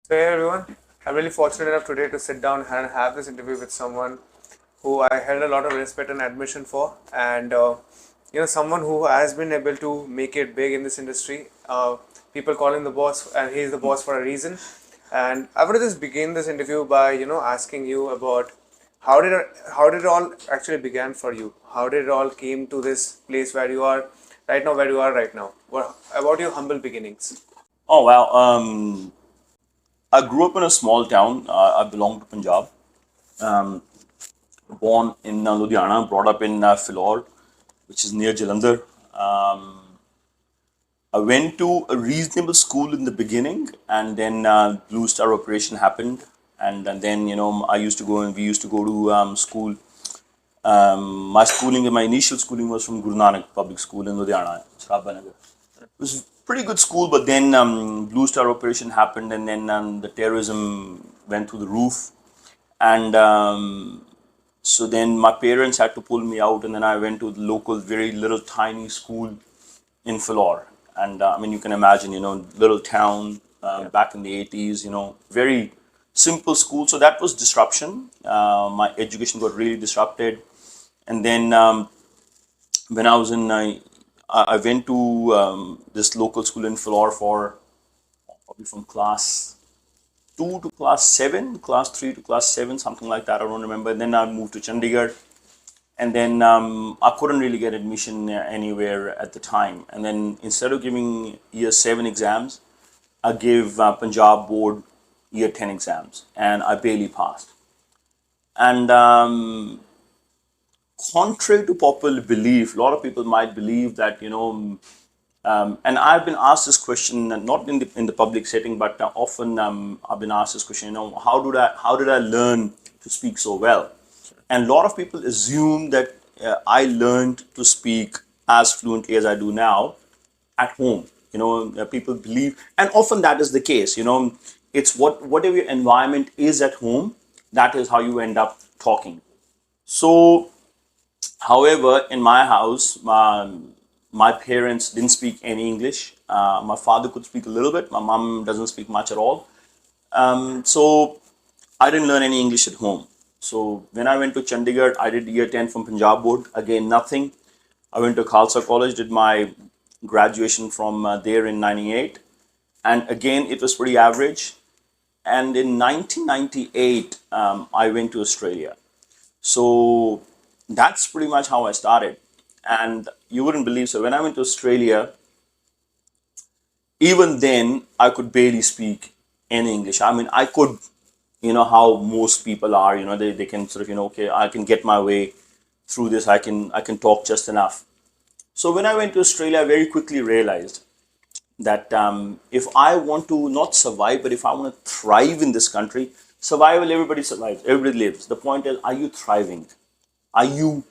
So hey everyone, I'm really fortunate enough today to sit down and have this interview with someone who I held a lot of respect and admiration for, and someone who has been able to make it big in this industry. People call him the boss, and he's the boss for a reason. And I want to just begin this interview by asking you about how did it all actually began for you? How did it all came to this place where you are right now? Where you are right now? What about your humble beginnings? Oh wow. I grew up in a small town. I belong to Punjab. Um, Born in Ludhiana, brought up in Philor, which is near Jalandhar. I went to a reasonable school in the beginning, and then Blue Star operation happened, and then I used to go and we used to go to school. My initial schooling was from Guru Nanak Public School in Ludhiana, Srabanagar. It was pretty good school, but then Blue Star operation happened, and then the terrorism went through the roof, and so then my parents had to pull me out, and then I went to the local, very little, tiny school in Philor, and I mean you can imagine, little town back in the 80s, very simple school. So that was disruption. My education got really disrupted, and then when I was in I went to this local school in Philor for probably from class 2 to class 7, class 3 to class 7, something like that. I don't remember. And then I moved to Chandigarh, and then I couldn't really get admission anywhere at the time. And then instead of giving year 7 exams, I gave Punjab board year 10 exams, and I barely passed. And contrary to popular belief, a lot of people might believe that and I've been asked this question, not in the public setting, but often I've been asked this question. How did I learn to speak so well? And a lot of people assume that I learned to speak as fluently as I do now at home. People believe, and often that is the case. It's whatever your environment is at home, that is how you end up talking. So, however, in my house, my parents didn't speak any English. My father could speak a little bit. My mom doesn't speak much at all. So I didn't learn any English at home. So when I went to Chandigarh, I did year 10 from Punjab board. Again, nothing. I went to Khalsa College, did my graduation from there in 98. And again, it was pretty average. And in 1998, I went to Australia. So that's pretty much how I started. And you wouldn't believe, so when I went to Australia, even then I could barely speak any English. I mean, I could, how most people are, they can sort of, okay, I can get my way through this. I can talk just enough. So when I went to Australia, I very quickly realized that if I want to not survive, but if I want to thrive in this country, survival, everybody survives, everybody lives. The point is, are you thriving? Are you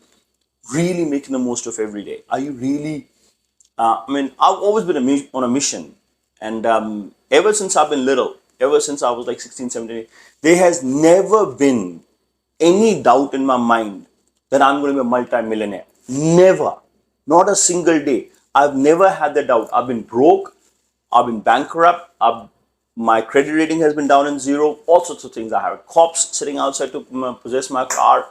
really making the most of every day? Are you really? I've always been on a mission, and ever since I've been little, ever since I was like 16, 17, there has never been any doubt in my mind that I'm going to be a multi-millionaire. Never, not a single day. I've never had the doubt. I've been broke, I've been bankrupt, my credit rating has been down in zero, all sorts of things. I have cops sitting outside to possess my car.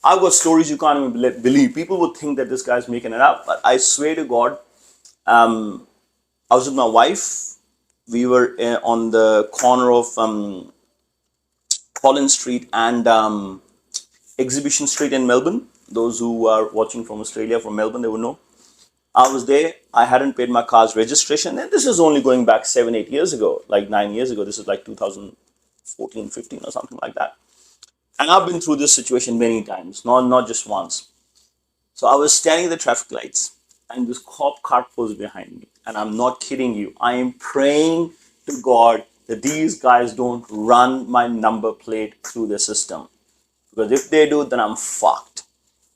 I've got stories you can't even believe. People would think that this guy's making it up, but I swear to God, I was with my wife. We were on the corner of Collins Street and Exhibition Street in Melbourne. Those who are watching from Australia, from Melbourne, they would know. I was there. I hadn't paid my car's registration, and this is only going back 7, 8 years ago, like 9 years ago. This is like 2014, 15 or something like that. And I've been through this situation many times, not just once. So I was standing at the traffic lights, and this cop car pulls behind me. And I'm not kidding you. I am praying to God that these guys don't run my number plate through the system. Because if they do, then I'm fucked.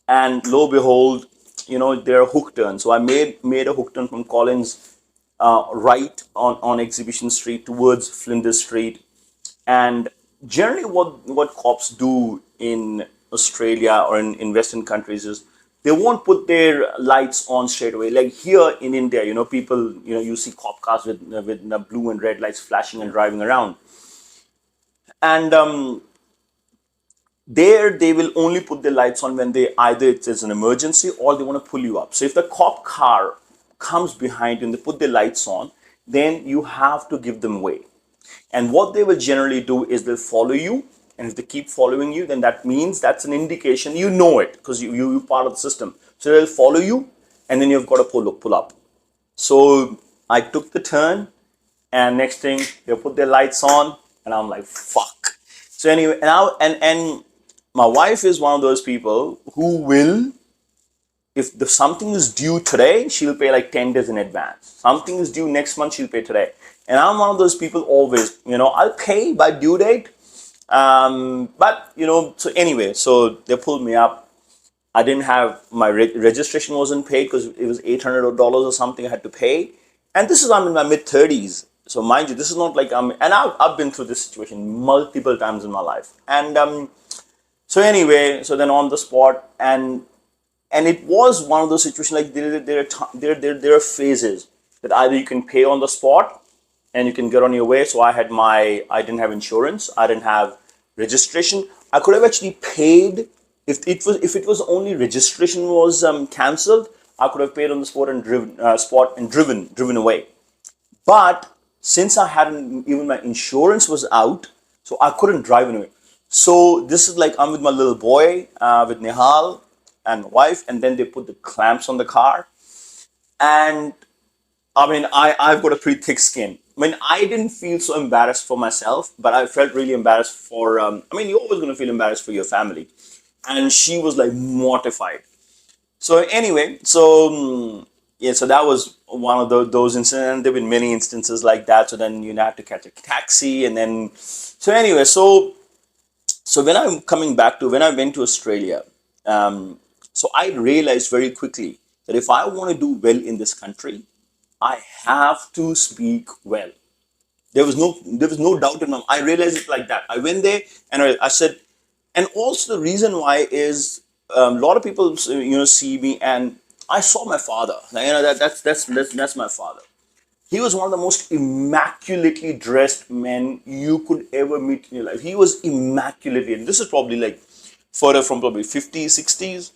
And lo and behold, they're a hook turn. So I made a hook turn from Collins right on Exhibition Street towards Flinders Street. And generally what cops do in Australia or in Western countries is they won't put their lights on straight away. Like here in India, people, you see cop cars with blue and red lights flashing and driving around. And there they will only put the lights on when they either it's an emergency or they want to pull you up. So if the cop car comes behind you and they put the lights on, then you have to give them way. And what they will generally do is they'll follow you, and if they keep following you, then that means that's an indication you know it because you're part of the system. So they'll follow you, and then you've got to pull up. So I took the turn, and next thing they put their lights on, and I'm like, fuck. So anyway, now and my wife is one of those people who will, if something is due today, she'll pay like 10 days in advance. Something is due next month, she'll pay today. And I'm one of those people always, I'll pay by due date. But, so anyway, so they pulled me up. I didn't have, my registration wasn't paid because it was $800 or something I had to pay. And this is, I'm in my mid-30s. So mind you, this is not like and I've been through this situation multiple times in my life. And so anyway, so then on the spot, and it was one of those situations like there are phases that either you can pay on the spot and you can get on your way. So I didn't have insurance, I didn't have registration. I could have actually paid if it was only registration was cancelled. I could have paid on the spot and driven away. But since I hadn't, even my insurance was out, so I couldn't drive anyway. So this is like I'm with my little boy, with Nihal and my wife, and then they put the clamps on the car. And I mean, I've got a pretty thick skin. I mean, I didn't feel so embarrassed for myself, but I felt really embarrassed for, I mean, you're always going to feel embarrassed for your family. And she was like mortified. So anyway, so yeah, so that was one of those incidents. And there have been many instances like that. So then you have to catch a taxi, and then, so anyway, so when I'm coming back to when I went to Australia, so I realized very quickly that if I want to do well in this country, I have to speak well. There was no doubt in my mind. I realized it like that. I went there and I said, and also the reason why is a lot of people see me, and I saw my father. That's my father. He was one of the most immaculately dressed men you could ever meet in your life. He was immaculately, and this is probably like further from probably 50s, 60s,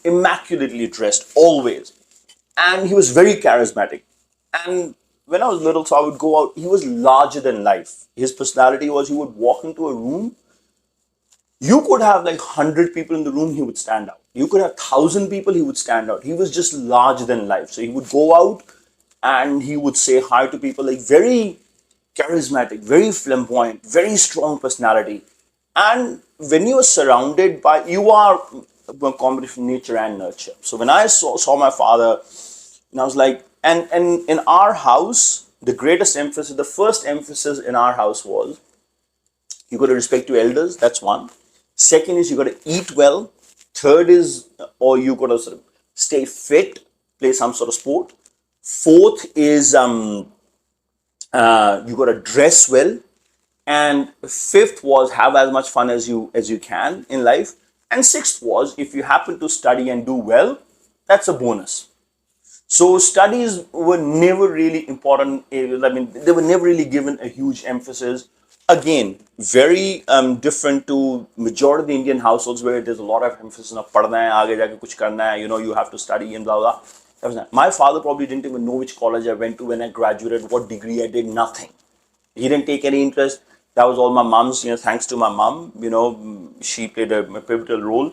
immaculately dressed always. And he was very charismatic. And when I was little, so I would go out, he was larger than life. His personality was, he would walk into a room, you could have like 100 people in the room, he would stand out. You could have 1,000 people, he would stand out. He was just larger than life. So he would go out and he would say hi to people, like very charismatic, very flamboyant, very strong personality. And when you are surrounded by, you are a combination of nature and nurture. So when I saw my father, and I was like, and in our house, the greatest emphasis, the first emphasis in our house was, you got to respect your elders, that's one. Second is you got to eat well. Third is, or you got to sort of stay fit, play some sort of sport. Fourth is you got to dress well. And fifth was have as much fun as you can in life. And sixth was, if you happen to study and do well, that's a bonus. So studies were never really important. I mean, they were never really given a huge emphasis. Again, very different to majority of the Indian households where there's a lot of emphasis on padhna hai, aage jaake kuch karna hai, you have to study and blah, blah. My father probably didn't even know which college I went to when I graduated, what degree I did, nothing. He didn't take any interest. That was all my mom's, thanks to my mom, she played a pivotal role.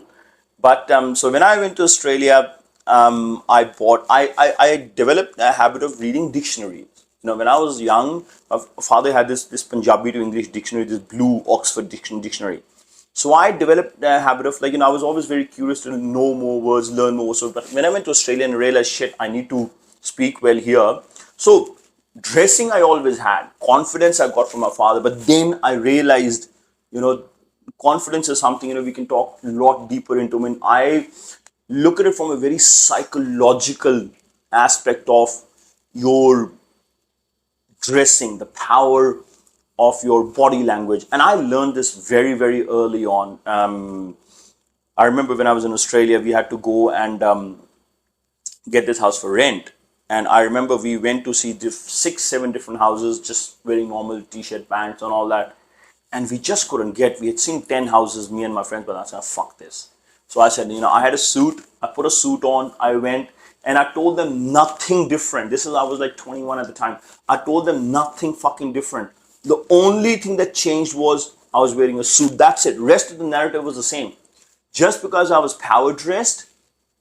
But so when I went to Australia, I developed a habit of reading dictionaries. When I was young, my father had this Punjabi to English dictionary, this blue Oxford dictionary. So I developed a habit of I was always very curious to know more words, learn more. So but when I went to Australia and realized, shit, I need to speak well here. So dressing I always had, confidence I got from my father, but then I realized, confidence is something, we can talk a lot deeper into. I mean, I look at it from a very psychological aspect of your dressing, the power of your body language. And I learned this very, very early on. I remember when I was in Australia, we had to go and get this house for rent. And I remember we went to see 6, 7 different houses, just wearing normal t-shirt, pants and all that. and we just couldn't get. We had seen 10 houses, me and my friends, but I said, fuck this. So I said, I had a suit. I put a suit on. I went and I told them nothing different. I was like 21 at the time. I told them nothing fucking different. The only thing that changed was I was wearing a suit. That's it. Rest of the narrative was the same. Just because I was power dressed,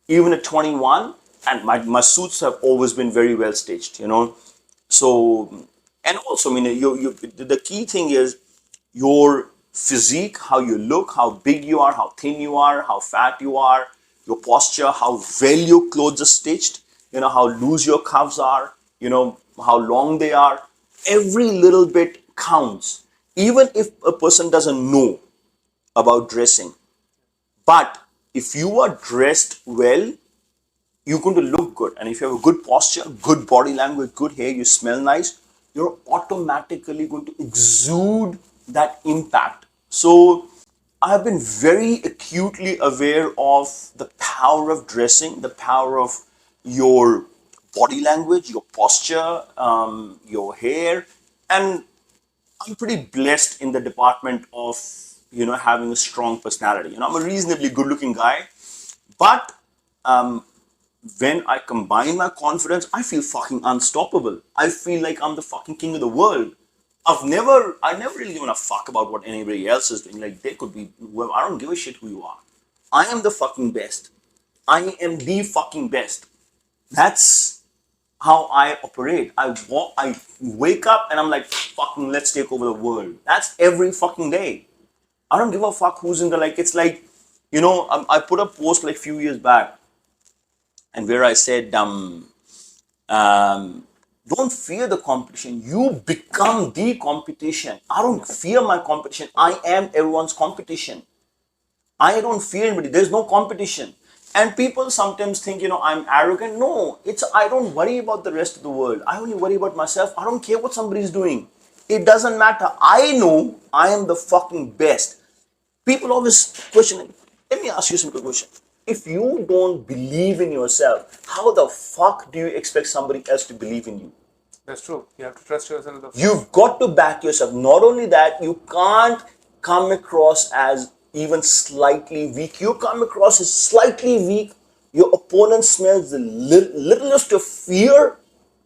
even at 21, and my suits have always been very well stitched. So, and also, the key thing is your physique, how you look, how big you are, how thin you are, how fat you are, your posture, how well your clothes are stitched, how loose your cuffs are, how long they are. Every little bit counts. Even if a person doesn't know about dressing. But if you are dressed well, you're going to look good. And if you have a good posture, good body language, good hair, you smell nice, you're automatically going to exude that impact. So I have been very acutely aware of the power of dressing, the power of your body language, your posture, your hair. And I'm pretty blessed in the department of, having a strong personality. I'm a reasonably good looking guy, but when I combine my confidence, I feel fucking unstoppable. I feel like I'm the fucking king of the world. I never really given a fuck about what anybody else is doing. Like, they could be whoever. I don't give a shit who you are. I am the fucking best. I am the fucking best. That's how I operate. I wake up and I'm like, fucking, let's take over the world. That's every fucking day. I don't give a fuck who's in the, it's like, I put a post like a few years back, and where I said, don't fear the competition. You become the competition. I don't fear my competition. I am everyone's competition. I don't fear anybody. There's no competition. And people sometimes think, I'm arrogant. No, I don't worry about the rest of the world. I only worry about myself. I don't care what somebody's doing. It doesn't matter. I know I am the fucking best. People always question. Let me ask you a simple question. If you don't believe in yourself, how the fuck do you expect somebody else to believe in you? That's true. You have to trust yourself. You've got to back yourself. Not only that, you can't come across as even slightly weak. You come across as slightly weak. Your opponent smells the littlest of fear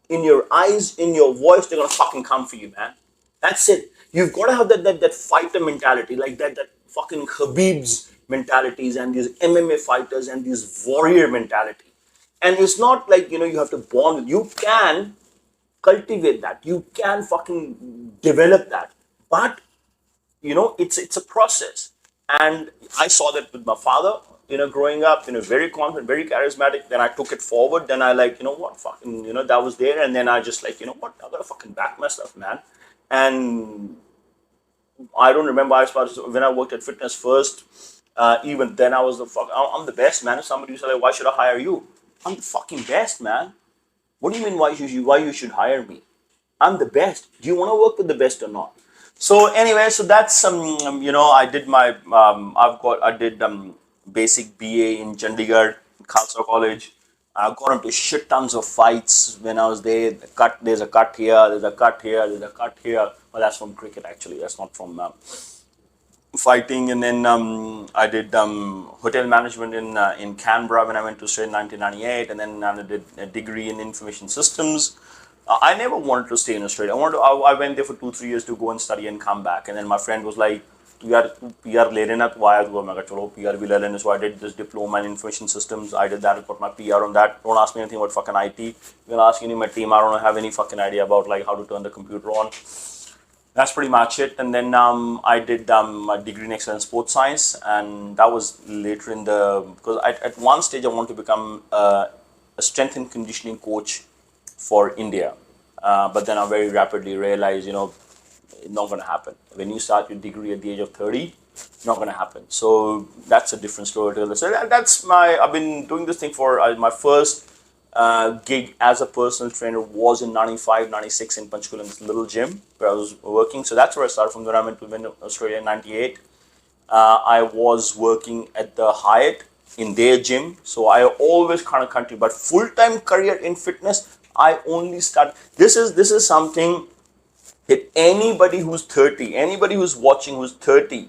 in your eyes, in your voice. They're gonna fucking come for you, man. That's it. You've got to have that fighter mentality, like that fucking Khabib's mentalities and these MMA fighters and these warrior mentality. And it's not like, you have to bond. You can cultivate that. You can fucking develop that. But, it's a process. And I saw that with my father, growing up, very confident, very charismatic. Then I took it forward. Then I fucking, that was there. And then I just I gotta fucking back myself, man. And I don't remember, when I worked at Fitness First, even then I was I'm the best, man. If somebody said, why should I hire you? I'm the fucking best, man. What do you mean why you should hire me? I'm the best. Do you want to work with the best or not? So anyway, so that's I did my I did basic BA in Chandigarh, Khalsa College. I got into shit tons of fights when I was there. There's a cut here, there's a cut here, there's a cut here. Well, that's from cricket actually. That's not from fighting. And then I did hotel management in Canberra when I went to Australia in 1998, and then I did a degree in information systems. I never wanted to stay in Australia. I went there for 2-3 years to go and study and come back. And then my friend was like, PR ले लेना तो आया तो मैं कहा चलो PR भी ले लेने. So I did this diploma in information systems. I did that. I got my PR on that. Don't ask me anything about fucking IT. You're gonna ask any of my team. I don't have any fucking idea about how to turn the computer on. That's pretty much it. And then I did my degree in excellence sports science, and that was later because at one stage I wanted to become a strength and conditioning coach for India, but then I very rapidly realized, it's not going to happen. When you start your degree at the age of 30, it's not going to happen. So that's a different story to tell. So I've been doing this thing for my first gig as a personal trainer was in 95, 96 in Panchkula in this little gym where I was working. So that's where I started from. When I went to Australia in 98. I was working at the Hyatt in their gym. So I always kind of continue, but full-time career in fitness, I only start. This is something Hit anybody who's 30, anybody who's watching who's 30.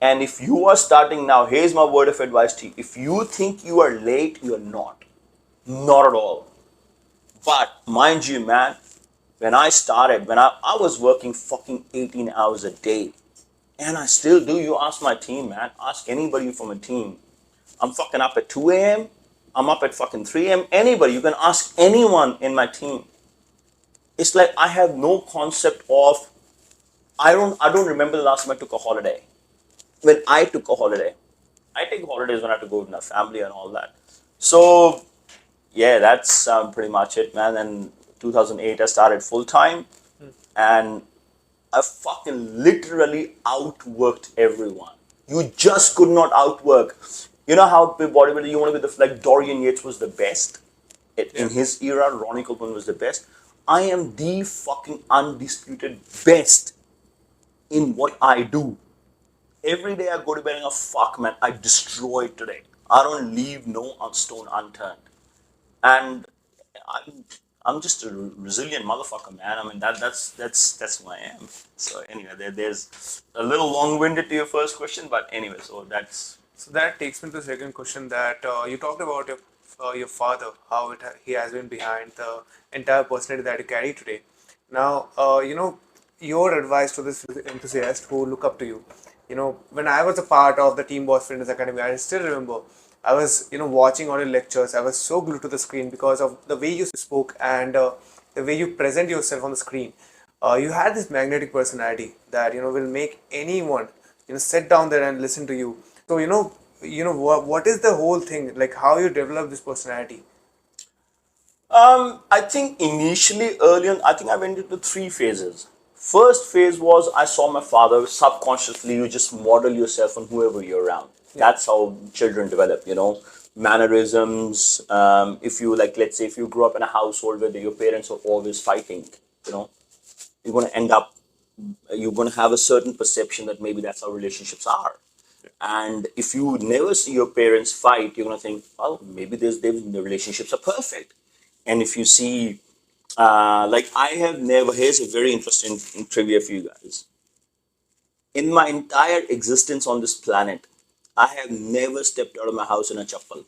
And if you are starting now, here's my word of advice to you. If you think you are late, you are not. Not at all. But mind you, man, when I started, when I was working fucking 18 hours a day, and I still do. You ask my team, man. Ask anybody from a team. I'm fucking up at 2 a.m. I'm up at fucking 3 a.m. Anybody. You can ask anyone in my team. It's like I have no concept of, I don't remember the last time I took a holiday. When I took a holiday. I take holidays when I have to go with my family and all that. So, yeah, that's pretty much it, man. And 2008, I started full time. And I fucking literally outworked everyone. You just could not outwork. You know how bodybuilder you want to be like Dorian Yates was the best in his era. Ronnie Coleman was the best. I am the fucking undisputed best in what I do. Every day I go to bed and go, fuck man, I destroy today. I don't leave no stone unturned. And I'm just a resilient motherfucker, man. I mean that's who I am. So anyway, there's a little long-winded to your first question, but anyway, so that takes me to the second question that you talked about your father, how he has been behind the entire personality that you carry today. Now, your advice to this enthusiast who look up to you. When I was a part of the Team Boss Fitness Academy, I still remember I was, watching all your lectures. I was so glued to the screen because of the way you spoke and the way you present yourself on the screen. You had this magnetic personality that will make anyone sit down there and listen to you. So what is the whole thing like? How you develop this personality? I think initially early on, I think I went into 3 phases. First phase was I saw my father. Subconsciously, you just model yourself on whoever you're around. That's how children develop, mannerisms. If you like, let's say if you grew up in a household where your parents are always fighting, you're going to end up, you're going to have a certain perception that maybe that's how relationships are. And if you never see your parents fight, you're going to think, well, maybe the relationships are perfect. And if you see, like I have never, here's a very interesting trivia for you guys. In my entire existence on this planet, I have never stepped out of my house in a chappal,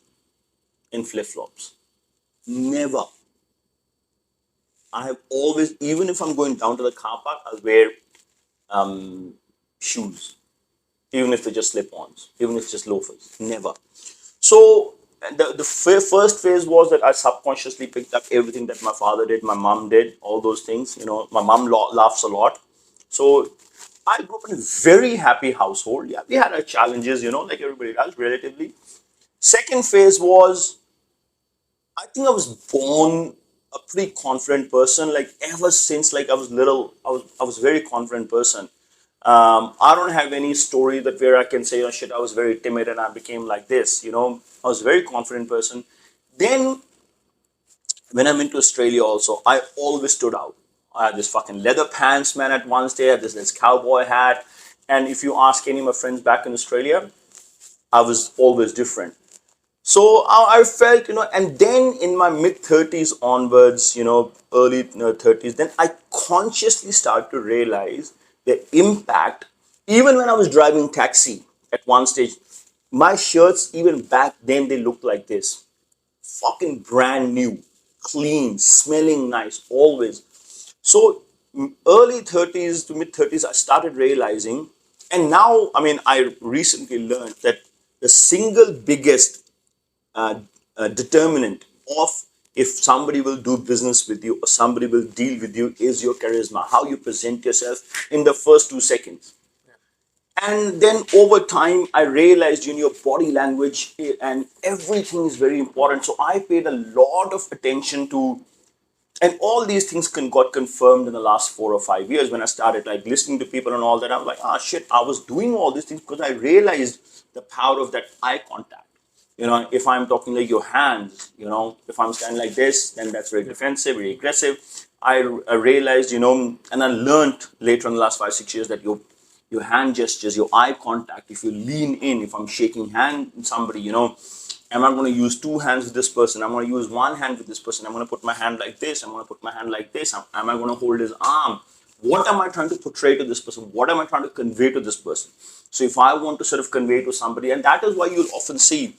in flip-flops. Never. I have always, even if I'm going down to the car park, I'll wear shoes. Even if they're just slip-ons, even if it's just loafers. Never. So the first phase was that I subconsciously picked up everything that my father did, my mom did, all those things. My mom laughs a lot. So I grew up in a very happy household. Yeah, we had our challenges, like everybody else, relatively. Second phase was, I think I was born a pretty confident person. Like ever since like I was little, I was a very confident person. I don't have any story that where I can say, oh shit, I was very timid and I became like this. I was a very confident person. Then when I went to Australia also, I always stood out. I had this fucking leather pants, man, at one stage. I had this cowboy hat. And if you ask any of my friends back in Australia, I was always different. So I felt, and then in my mid-30s onwards, early 30s, then I consciously started to realize the impact. Even when I was driving taxi at one stage, my shirts, even back then, they looked like this. Fucking brand new, clean, smelling nice, always. So early 30s to mid 30s, I started realizing, and now, I recently learned that the single biggest determinant of if somebody will do business with you or somebody will deal with you is your charisma, how you present yourself in the first 2 seconds. And then over time, I realized your body language and everything is very important. So I paid a lot of attention to, and all these things got confirmed in the last 4 or 5 years when I started like listening to people and all that. I'm like, shit, I was doing all these things because I realized the power of that eye contact. If I'm talking like your hands, if I'm standing like this, then that's very defensive, very aggressive. I realized, and I learned later in the last 5-6 years that your hand gestures, your eye contact, if you lean in, if I'm shaking hand with somebody, am I going to use 2 hands with this person? I'm going to use 1 hand with this person. I'm going to put my hand like this. I'm going to put my hand like this. Am I going to hold his arm? What am I trying to portray to this person? What am I trying to convey to this person? So if I want to sort of convey to somebody, and that is why you'll often see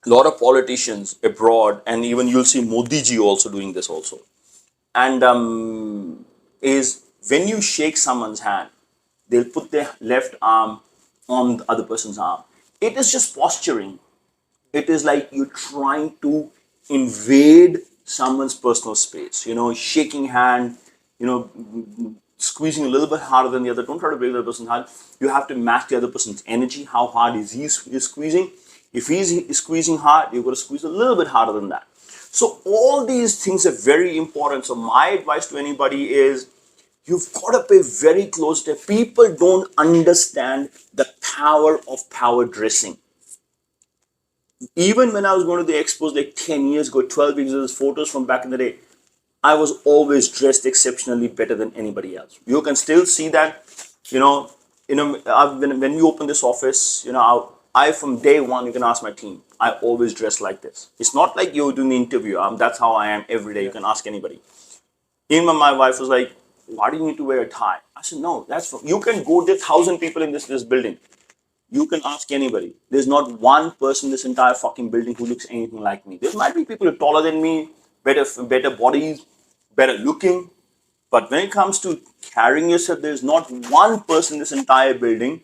a lot of politicians abroad, and even you'll see Modi ji also doing this also. And is when you shake someone's hand, they'll put their left arm on the other person's arm. It is just posturing. It is like you're trying to invade someone's personal space, shaking hand, squeezing a little bit harder than the other. Don't try to break the other person's hand. You have to match the other person's energy. How hard is he squeezing? If he's squeezing hard, you've got to squeeze a little bit harder than that. So all these things are very important. So my advice to anybody is, you've got to pay very close attention. People don't understand the power of power dressing. Even when I was going to the expos like 10 years ago, 12 years ago, photos from back in the day, I was always dressed exceptionally better than anybody else. You can still see that, when you open this office, I from day one, you can ask my team, I always dress like this. It's not like you're doing the interview. That's how I am every day. You can ask anybody. Even my wife was like, why do you need to wear a tie? I said, no, you can go, there 1,000 people in this building. You can ask anybody. There's not one person in this entire fucking building who looks anything like me. There might be people who are taller than me, better bodies, better looking. But when it comes to carrying yourself, there's not one person in this entire building.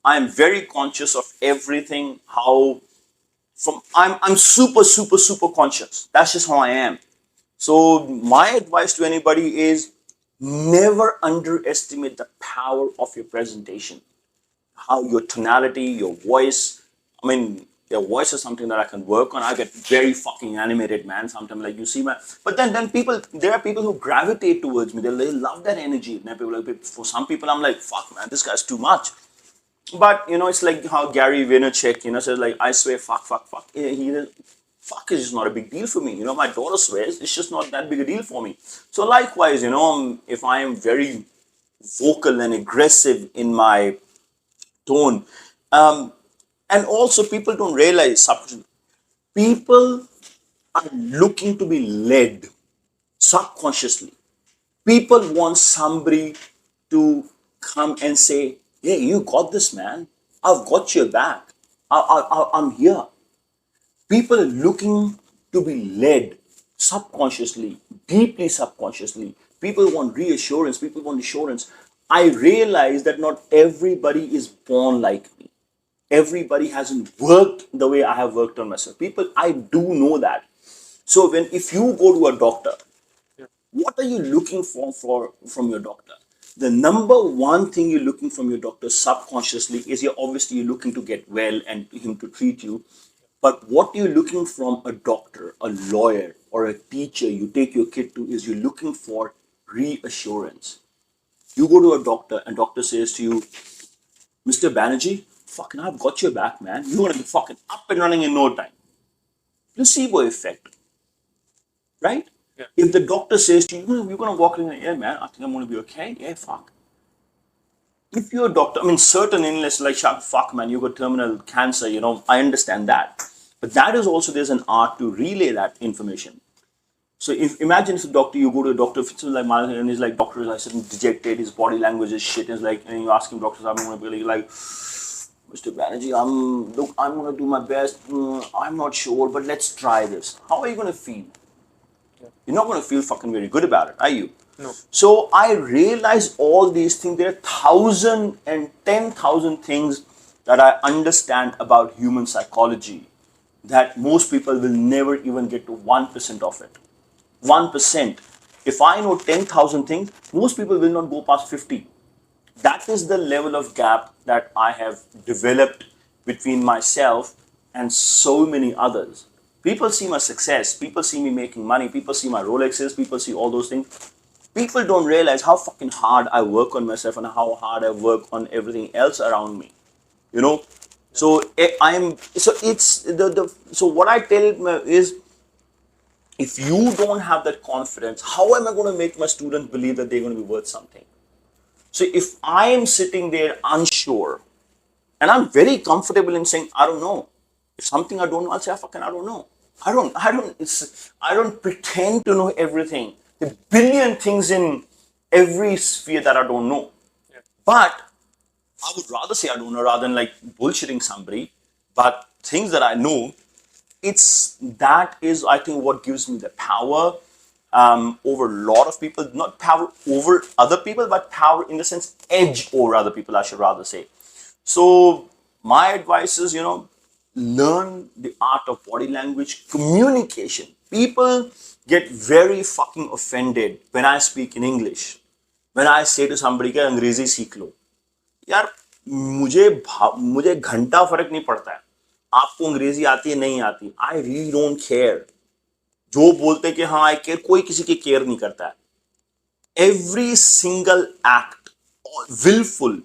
I'm very conscious of everything. I'm super, super, super conscious. That's just how I am. So my advice to anybody is, never underestimate the power of your presentation. How your tonality, your voice. I mean, your voice is something that I can work on. I get very fucking animated, man. Sometimes, like, you see, man. But then there are people who gravitate towards me. They love that energy. For some people, I'm like, fuck, man, this guy's too much. But it's like how 𝗙𝗢𝗡𝗙𝗦𝗡 says, like, I swear, fuck. Fuck is just not a big deal for me. My daughter swears, it's just not that big a deal for me. So likewise, if I am very vocal and aggressive in my tone, and also people don't realize, people are looking to be led subconsciously. People want somebody to come and say, hey, you got this, man. I've got your back. I'm here. People are looking to be led subconsciously, deeply subconsciously. People want reassurance. People want assurance. I realize that not everybody is born like me. Everybody hasn't worked the way I have worked on myself. I do know that. So if you go to a doctor, what are you looking for from your doctor? The number one thing you're looking from your doctor subconsciously is you're looking to get well and him to treat you. But what you're looking from a doctor, a lawyer, or a teacher you take your kid to is you're looking for reassurance. You go to a doctor and doctor says to you, Mr. Banerjee, fucking I've got your back, man. You're going to be fucking up and running in no time. Placebo effect. Right? Yeah. If the doctor says to you, you're going to walk in the air, man, I think I'm going to be okay. Yeah, fuck. If you're a doctor, certain illness like fuck, man, you got terminal cancer, I understand that. But that is also, there's an art to relay that information. So imagine if a doctor, you go to a doctor, and he's like, doctor is like sitting dejected, his body language is shit, and you ask him, doctor, I'm going to be like, Mr. Banerjee, I'm going to do my best. I'm not sure, but let's try this. How are you going to feel? Yeah. You're not going to feel fucking very good about it, are you? No. So I realized all these things. There are 1,000 and 10,000 things that I understand about human psychology that most people will never even get to 1% of it. 1%. If I know 10,000 things, most people will not go past 50. That is the level of gap that I have developed between myself and so many others. People see my success, people see me making money, people see my Rolexes, people see all those things. People don't realize how fucking hard I work on myself and how hard I work on everything else around me. So so what I tell is, if you don't have that confidence, how am I going to make my students believe that they're going to be worth something? So if I am sitting there unsure, and I'm very comfortable in saying, I don't know. If something I don't know, I'll say, fucking, I don't know. I don't pretend to know everything. There are a billion things in every sphere that I don't know. But I would rather say I don't know rather than like bullshitting somebody. But things that I know, that is, I think, what gives me the power over a lot of people. Not power over other people, but power in the sense edge over other people, I should rather say. So my advice is, learn the art of body language communication. People get very fucking offended when I speak in English. When I say to somebody कि अंग्रेजी सीख लो, यार मुझे घंटा फर्क नहीं पड़ता है आपको अंग्रेजी आती है नहीं आती. I really don't care. जो बोलते कि हाँ आई केयर, कोई किसी की केयर नहीं करता है. Every single act, willful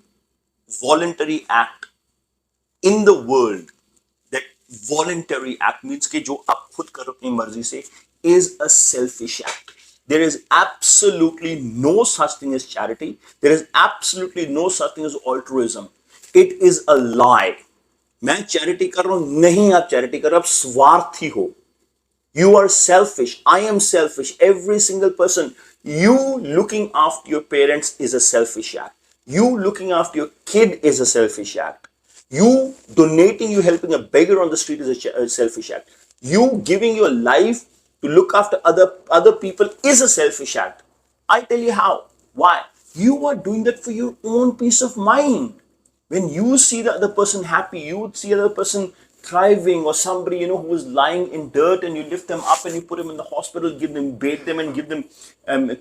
voluntary act in the world, that voluntary act means कि जो आप खुद करो अपनी मर्जी से, is a selfish act. There is absolutely no such thing as charity. There is absolutely no such thing as altruism. It is a lie. मैं charity कर रहा हूं, नहीं आप चैरिटी कर रहे हो, आप स्वार्थी हो. You are selfish. I am selfish. Every single person. You looking after your parents is a selfish act. You looking after your kid is a selfish act. You donating, you helping a beggar on the street is a selfish act. You giving your life to look after other people is a selfish act. I tell you how. Why? You are doing that for your own peace of mind. When you see the other person happy, you see the other person thriving, or somebody who is lying in dirt, and you lift them up and you put them in the hospital, bathe them and give them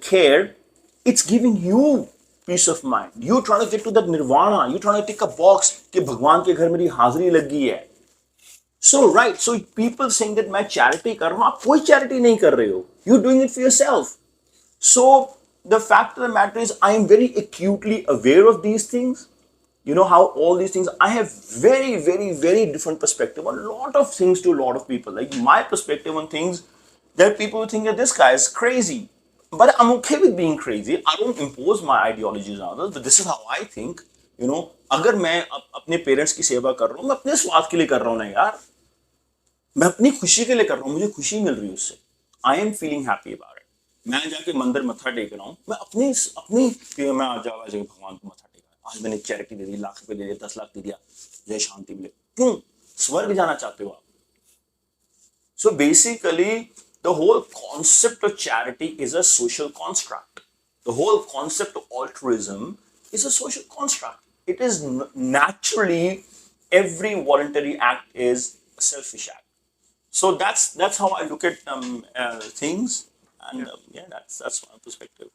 care. It's giving you peace of mind. You're trying to get to that nirvana. You're trying to tick a box कि भगवान के घर मेरी हाजिरी लगी है. So people saying that मैं charity कर रहा हूँ, आप कोई charity नहीं कर रहे हो. You're doing it for yourself. So the fact of the matter is, I am very acutely aware of these things. You know how all these things, I have very, very, very different perspective on a lot of things to a lot of people. Like my perspective on things, there are people who think that this guy is crazy. But I'm okay with being crazy. I don't impose my ideologies on others, but this is how I think. अगर मैं अपने parents की सेवा कर रहा हूँ, मैं अपने स्वाद के लिए कर रहा हूँ ना यार. मैं अपनी खुशी के लिए कर रहा हूँ, मुझे खुशी मिल रही है उससे. I am feeling happy about it. मैं जाके मंदिर मत्था टेक रहा हूँ, मैं मैं आज जाके भगवान को मत्था टेक रहा हूँ. आज मैंने चैरिटी दे दी, लाख रुपए दे दिया, 10 लाख दे दिया, जय शांति मिले. क्यों? स्वर्ग जाना चाहते हो आप? So basically, the whole concept of charity is a social construct. The whole concept of altruism is a social construct. It is naturally, every voluntary act is a selfish act. So that's how I look at things, and yeah, that's my perspective.